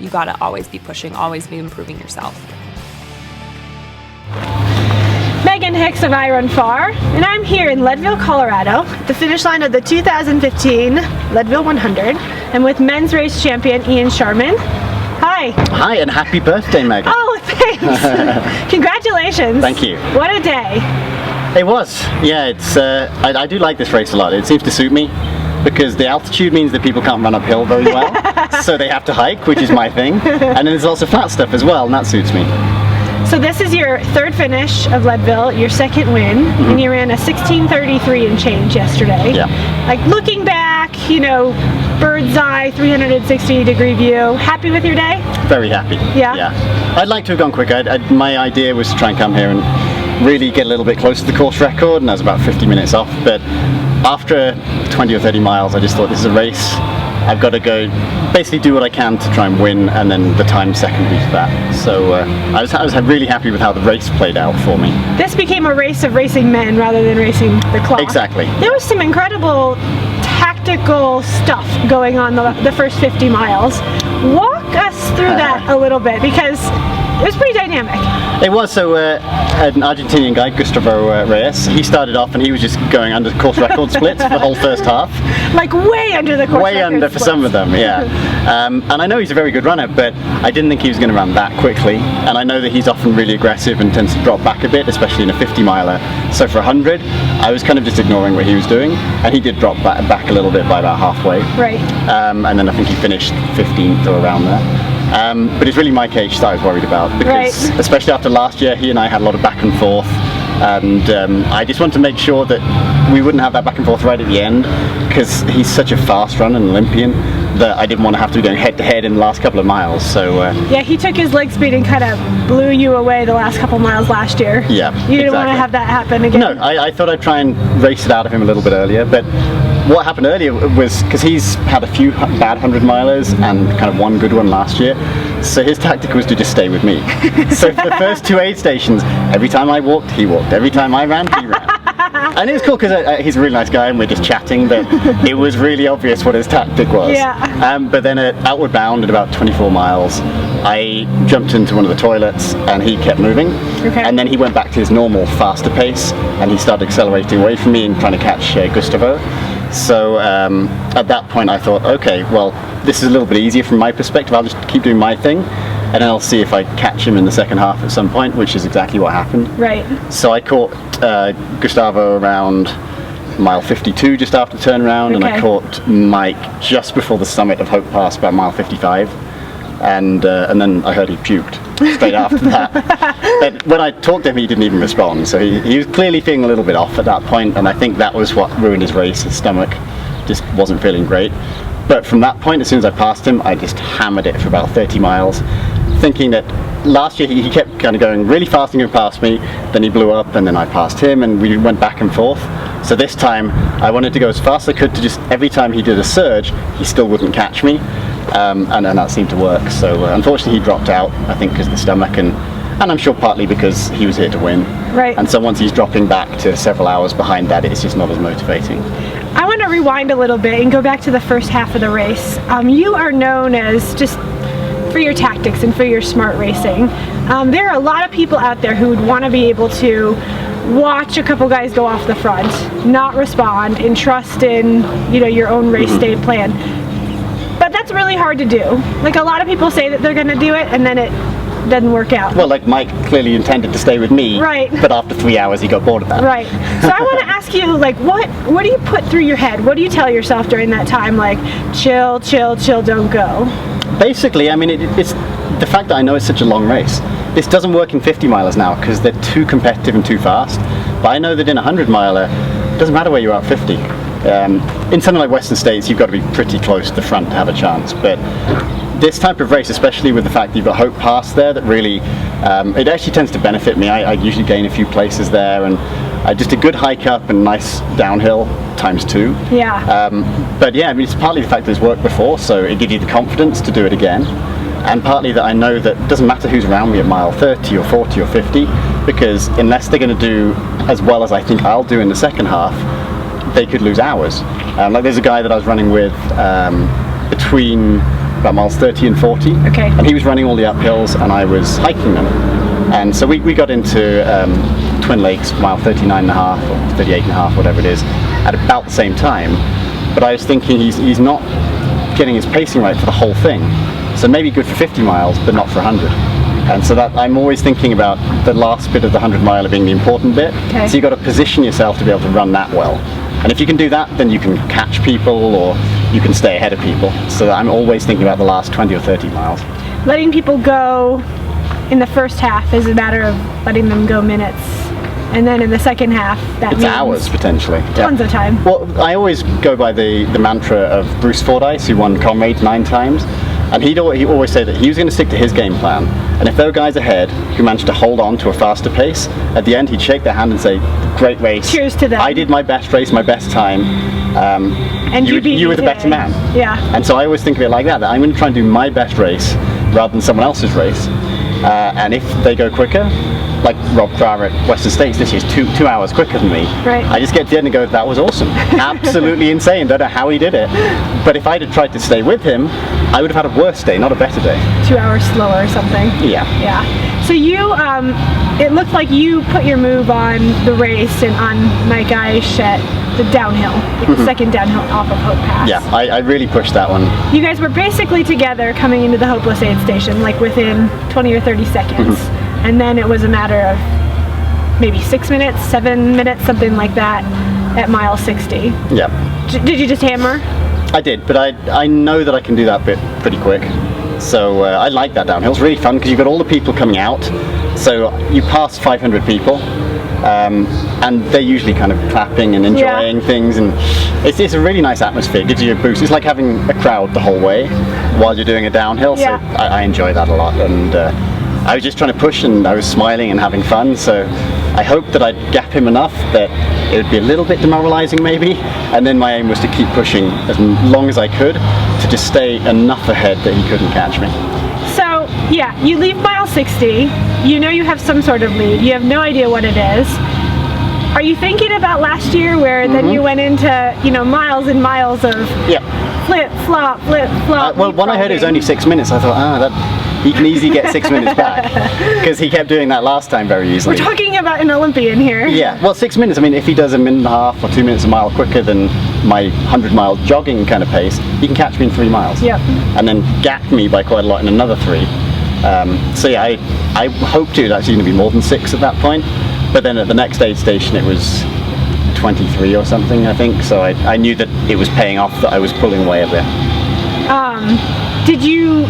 you got to always be pushing, always be improving yourself. Megan Hicks of I Run Far, and I'm here in Leadville, Colorado, at the finish line of the 2015 Leadville 100, and with men's race champion Ian Sharman. Hi. Hi, and happy birthday, Megan. Oh, thanks. Congratulations. Thank you. What a day. It was. Yeah, it's. I do like this race a lot. It seems to suit me because the altitude means that people can't run uphill very well, so they have to hike, which is my thing. And then there's lots of flat stuff as well, and that suits me. So this is your third finish of Leadville, your second win, and you ran a 16:33 and change yesterday. Yeah. Like looking back, you know, bird's eye, 360-degree view. Happy with your day? Very happy. Yeah? Yeah. I'd like to have gone quicker. My idea was to try and come here and really get a little bit closer to the course record, and I was about 50 minutes off. But after 20 or 30 miles, I just thought this is a race. I've got to go basically do what I can to try and win, and then the time secondary to that. So I was really happy with how the race played out for me. This became a race of racing men rather than racing the clock. Exactly. There was some incredible tactical stuff going on the first 50 miles. Walk us through that a little bit, because it was pretty dynamic. It was. So an Argentinian guy, Gustavo Reyes, he started off and he was just going under course record splits for the whole first half. Like way under the course way record under for splits. some of them, yeah. And I know he's a very good runner, but I didn't think he was going to run that quickly. And I know that he's often really aggressive and tends to drop back a bit, especially in a 50 miler. So for 100, I was kind of just ignoring what he was doing, and he did drop back a little bit by about halfway. Right. And then I think he finished 15th or around there. But it's really Mike H that I was worried about, because especially after last year, he and I had a lot of back and forth, and I just wanted to make sure that we wouldn't have that back and forth right at the end, because he's such a fast runner and Olympian that I didn't want to have to be going head to head in the last couple of miles. So yeah, he took his leg speed and kind of blew you away the last couple miles last year. Yeah, you didn't want to have that happen again. No, I thought I'd try and race it out of him a little bit earlier, but what happened earlier was, because he's had a few bad 100-milers and kind of one good one last year, so his tactic was to just stay with me. So for the first 2 aid stations, every time I walked, he walked. Every time I ran, he ran. And it was cool because he's a really nice guy and we're just chatting, but it was really obvious what his tactic was. Yeah. But then at Outward Bound at about 24 miles, I jumped into one of the toilets and he kept moving. Okay. And then he went back to his normal, faster pace and he started accelerating away from me and trying to catch Gustavo. So at that point I thought, okay, well, this is a little bit easier from my perspective. I'll just keep doing my thing, and then I'll see if I catch him in the second half at some point, which is exactly what happened. Right. So I caught Gustavo around mile 52 just after the turnaround, and I caught Mike just before the summit of Hope Pass about mile 55. And then I heard he puked straight after that. But when I talked to him, he didn't even respond. So he was clearly feeling a little bit off at that point, and I think that was what ruined his race. His stomach just wasn't feeling great. But from that point, as soon as I passed him, I just hammered it for about 30 miles, thinking that last year he kept kind of going really fast and going past me, then he blew up, and then I passed him, and we went back and forth. So this time, I wanted to go as fast as I could to just, every time he did a surge, he still wouldn't catch me. And that seemed to work. So unfortunately he dropped out, I think because of the stomach, and I'm sure partly because he was here to win. Right. And so once he's dropping back to several hours behind that, it's just not as motivating. I want to rewind a little bit and go back to the first half of the race. You are known as just for your tactics and for your smart racing. There are a lot of people out there who would want to be able to watch a couple guys go off the front, not respond, and trust in, you know, your own race day plan. But that's really hard to do. Like, a lot of people say that they're going to do it, and then it doesn't work out. Well, like Mike clearly intended to stay with me, right? But after 3 hours he got bored of that. Right. So I want to ask you, like, what do you put through your head? What do you tell yourself during that time? Like, chill, chill, chill, don't go. Basically, I mean, it's the fact that I know it's such a long race. This doesn't work in 50 milers now because they're too competitive and too fast. But I know that in a 100 miler, it doesn't matter where you are at 50. In something like Western States, you've got to be pretty close to the front to have a chance. But this type of race, especially with the fact that you've got Hope Pass there, that really, it actually tends to benefit me. I usually gain a few places there, and just a good hike up and nice downhill ×2. Yeah. But yeah, I mean, it's partly the fact that it's worked before, so it gives you the confidence to do it again. And partly that I know that it doesn't matter who's around me at mile 30 or 40 or 50, because unless they're going to do as well as I think I'll do in the second half, they could lose hours. Like, there's a guy that I was running with between about miles 30 and 40. Okay. And he was running all the uphills, and I was hiking them. And so we got into Twin Lakes, mile 39.5 or 38.5, whatever it is, at about the same time. But I was thinking he's not getting his pacing right for the whole thing. So maybe good for 50 miles, but not for 100. And so that I'm always thinking about the last bit of the 100 mile being the important bit. Okay. So you've got to position yourself to be able to run that well. And if you can do that, then you can catch people or you can stay ahead of people. So I'm always thinking about the last 20 or 30 miles. Letting people go in the first half is a matter of letting them go minutes. And then in the second half, that It's means hours, potentially. tons of time. Well, I always go by the mantra of Bruce Fordyce, who won Comrades 9 times. And he always said that he was going to stick to his game plan. And if there were guys ahead who managed to hold on to a faster pace, at the end he'd shake their hand and say, "Great race. Cheers to them. I did my best race, my best time. And you beat were me the better today." man." Yeah. And so I always think of it like that I'm going to try and do my best race rather than someone else's race. And if they go quicker, like Rob Crowder at Western States this year's 2 hours quicker than me. Right. I just get to the end and go, that was awesome. Absolutely insane. Don't know how he did it. But if I'd have tried to stay with him, I would have had a worse day, not a better day. 2 hours slower or something. Yeah. Yeah. So you, it looked like you put your move on the race and on my guy Shet, the downhill, the second downhill off of Hope Pass. Yeah, I really pushed that one. You guys were basically together coming into the Hopeless Aid Station, like within 20 or 30 seconds. And then it was a matter of maybe 6 minutes, 7 minutes, something like that at mile 60. Yeah. Did you just hammer? I did, but I know that I can do that bit pretty quick. So I like that downhill. It's really fun because you've got all the people coming out. So you pass 500 people. And they're usually kind of clapping and enjoying things, and it's a really nice atmosphere. It gives you a boost. It's like having a crowd the whole way while you're doing a downhill. Yeah. So I enjoy that a lot, and I was just trying to push, and I was smiling and having fun. So I hoped that I'd gap him enough that it would be a little bit demoralizing maybe, and then my aim was to keep pushing as long as I could to just stay enough ahead that he couldn't catch me. So, yeah, you leave mile 60, you know you have some sort of lead, you have no idea what it is. Are you thinking about last year where then you went into, you know, miles and miles of flip, flop, well, when I heard it was only 6 minutes, I thought, he can easily get 6 minutes back, because he kept doing that last time very easily. We're talking about an Olympian here. Yeah, well, 6 minutes, I mean, if he does a minute and a half or 2 minutes a mile quicker than my 100-mile jogging kind of pace, he can catch me in 3 miles. Yep. And then gap me by quite a lot in another 3. So yeah, I hoped it was actually going to be more than 6 at that point, but then at the next aid station it was 23 or something, I think, so I knew that it was paying off, that I was pulling away a bit. Did you,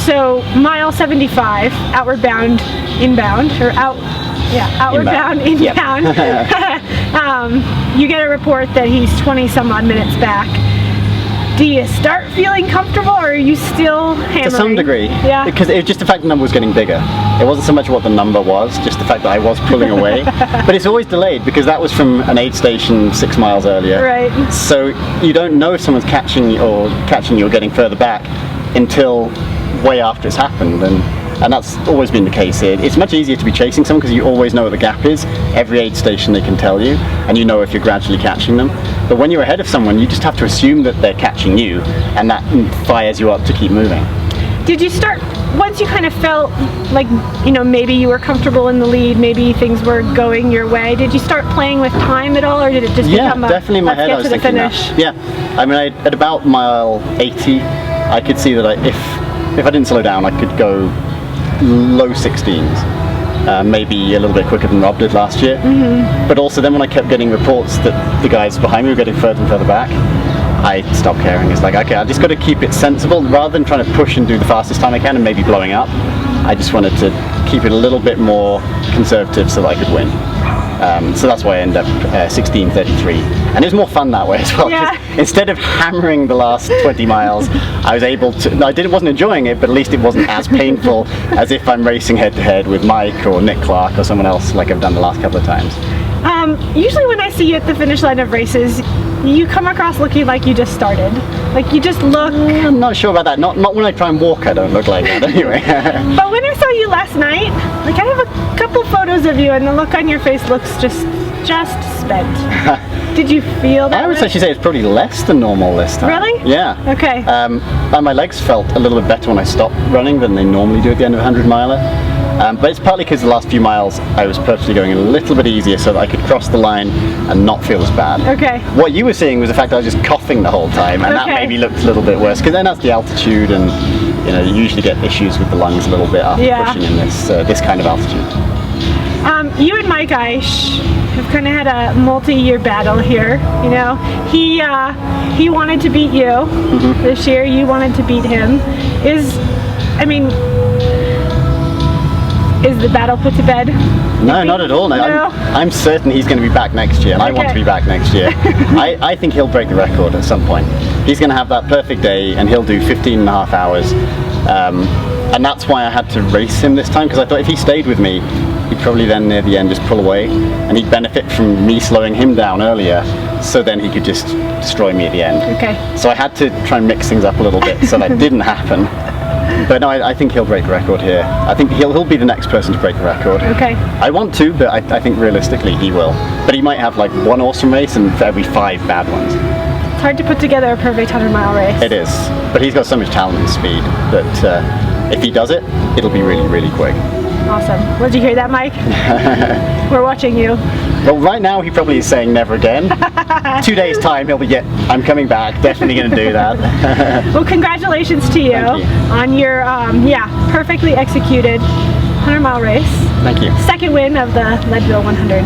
so mile 75, outward bound, inbound, or outward bound, inbound. You get a report that he's 20 some odd minutes back. Do you start feeling comfortable, or are you still hammering? To some degree, yeah. Because it was just the fact the number was getting bigger. It wasn't so much what the number was, just the fact that I was pulling away. But it's always delayed, because that was from an aid station 6 miles earlier. Right. So you don't know if someone's catching you or getting further back until way after it's happened. And that's always been the case here. It's much easier to be chasing someone because you always know what the gap is. Every aid station they can tell you, and you know if you're gradually catching them. But when you're ahead of someone, you just have to assume that they're catching you, and that fires you up to keep moving. Did you start, once you kind of felt like, you know, maybe you were comfortable in the lead, maybe things were going your way, did you start playing with time at all, or did it just become definitely in my head I was thinking that. Yeah, I mean, at about mile 80, I could see that if I didn't slow down, I could go low 16s, maybe a little bit quicker than Rob did last year. But also then when I kept getting reports that the guys behind me were getting further and further back, I stopped caring. It's like, okay, I just got to keep it sensible rather than trying to push and do the fastest time I can and maybe blowing up. I just wanted to keep it a little bit more conservative so that I could win. So that's why I ended up 16:33, and it was more fun that way as well. Yeah. Instead of hammering the last 20 miles, I was able to. Wasn't enjoying it, but at least it wasn't as painful as if I'm racing head to head with Mike or Nick Clark or someone else like I've done the last couple of times. Usually when I see you at the finish line of races, you come across looking like you just started. Like you just look... I'm not sure about that. Not when I try and walk, I don't look like that anyway. But when I saw you last night, like I have a couple photos of you and the look on your face looks just spent. Did you feel that? I would way? actually say it's probably less than normal this time. Really? Yeah. Okay. And my legs felt a little bit better when I stopped running than they normally do at the end of a 100-miler. But it's partly because the last few miles I was purposely going a little bit easier so that I could cross the line and not feel as bad. Okay. What you were seeing was the fact that I was just coughing the whole time, and that maybe looked a little bit worse, because then that's the altitude, and you usually get issues with the lungs a little bit after pushing in this kind of altitude. You and Mike Eish have kind of had a multi-year battle here. He wanted to beat you this year. You wanted to beat him. Is the battle put to bed? No, not at all. No. I'm certain he's going to be back next year, and I want to be back next year. I think he'll break the record at some point. He's going to have that perfect day, and he'll do 15 and a half hours. And that's why I had to race him this time, because I thought if he stayed with me, he'd probably then near the end just pull away, and he'd benefit from me slowing him down earlier, so then he could just destroy me at the end. Okay. So I had to try and mix things up a little bit so that didn't happen. But no, I think he'll break the record here. I think he'll be the next person to break the record. Okay. I want to, but I think realistically he will. But he might have like one awesome race and every 5 bad ones. It's hard to put together a perfect 100-mile race. It is. But he's got so much talent and speed that if he does it, it'll be really, really quick. Awesome. Well, did you hear that, Mike? We're watching you. Well, right now he probably is saying never again. 2 days time he'll be, I'm coming back, definitely going to do that. Well, congratulations to you on your perfectly executed 100-mile race. Thank you. Second win of the Leadville 100.